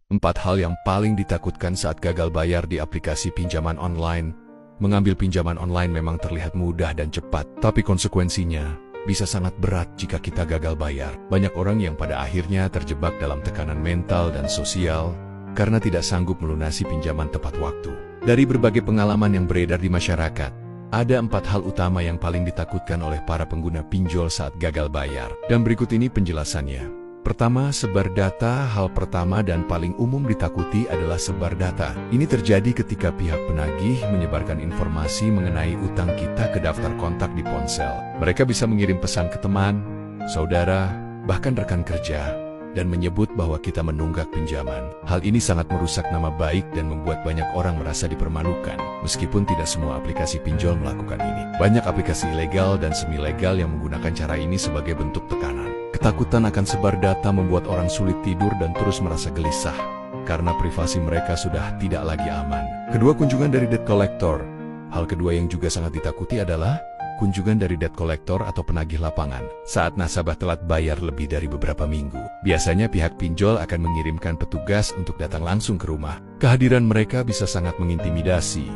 4 hal yang paling ditakutkan saat gagal bayar di aplikasi pinjaman online. Mengambil pinjaman online memang terlihat mudah dan cepat, tapi konsekuensinya bisa sangat berat jika kita gagal bayar. Banyak orang yang pada akhirnya terjebak dalam tekanan mental dan sosial karena tidak sanggup melunasi pinjaman tepat waktu. Dari berbagai pengalaman yang beredar di masyarakat, ada 4 hal utama yang paling ditakutkan oleh para pengguna pinjol saat gagal bayar. Dan berikut ini penjelasannya. Pertama, sebar data. Hal pertama dan paling umum ditakuti adalah sebar data. Ini terjadi ketika pihak penagih menyebarkan informasi mengenai utang kita ke daftar kontak di ponsel. Mereka bisa mengirim pesan ke teman, saudara, bahkan rekan kerja, dan menyebut bahwa kita menunggak pinjaman. Hal ini sangat merusak nama baik dan membuat banyak orang merasa dipermalukan. Meskipun tidak semua aplikasi pinjol melakukan ini. Banyak aplikasi ilegal dan semi-legal yang menggunakan cara ini sebagai bentuk tekanan. Ketakutan akan sebar data membuat orang sulit tidur dan terus merasa gelisah, karena privasi mereka sudah tidak lagi aman. Kedua, kunjungan dari debt collector. Hal kedua yang juga sangat ditakuti adalah kunjungan dari debt collector atau penagih lapangan. Saat nasabah telat bayar lebih dari beberapa minggu, biasanya pihak pinjol akan mengirimkan petugas untuk datang langsung ke rumah. Kehadiran mereka bisa sangat mengintimidasi,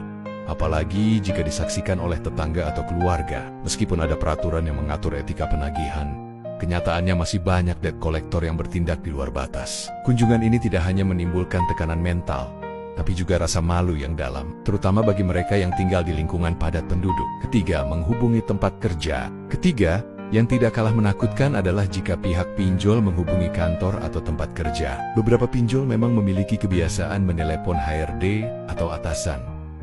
apalagi jika disaksikan oleh tetangga atau keluarga. Meskipun ada peraturan yang mengatur etika penagihan, kenyataannya masih banyak debt collector yang bertindak di luar batas. Kunjungan ini tidak hanya menimbulkan tekanan mental, tapi juga rasa malu yang dalam, terutama bagi mereka yang tinggal di lingkungan padat penduduk. Ketiga, menghubungi tempat kerja. Ketiga, yang tidak kalah menakutkan adalah jika pihak pinjol menghubungi kantor atau tempat kerja. Beberapa pinjol memang memiliki kebiasaan menelepon HRD atau atasan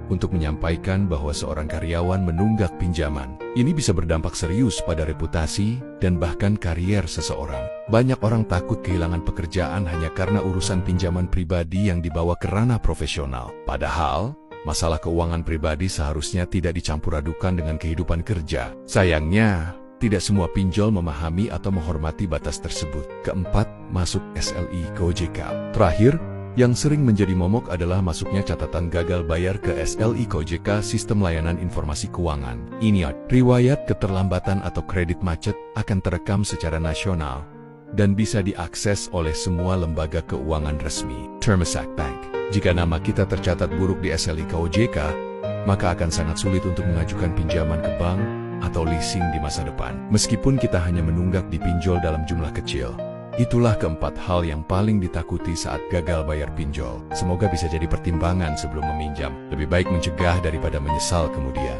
untuk menyampaikan bahwa seorang karyawan menunggak pinjaman. Ini bisa berdampak serius pada reputasi dan bahkan karier seseorang. Banyak orang takut kehilangan pekerjaan hanya karena urusan pinjaman pribadi yang dibawa ke ranah profesional. Padahal, masalah keuangan pribadi seharusnya tidak dicampur adukan dengan kehidupan kerja. Sayangnya, tidak semua pinjol memahami atau menghormati batas tersebut. Keempat, masuk SLI ke OJK. Terakhir, yang sering menjadi momok adalah masuknya catatan gagal bayar ke SLI OJK, Sistem Layanan Informasi Keuangan. Ini riwayat keterlambatan atau kredit macet akan terekam secara nasional dan bisa diakses oleh semua lembaga keuangan resmi, termasuk bank. Jika nama kita tercatat buruk di SLI OJK, maka akan sangat sulit untuk mengajukan pinjaman ke bank atau leasing di masa depan. Meskipun kita hanya menunggak di pinjol dalam jumlah kecil. Itulah keempat hal yang paling ditakuti saat gagal bayar pinjol. Semoga bisa jadi pertimbangan sebelum meminjam. Lebih baik mencegah daripada menyesal kemudian.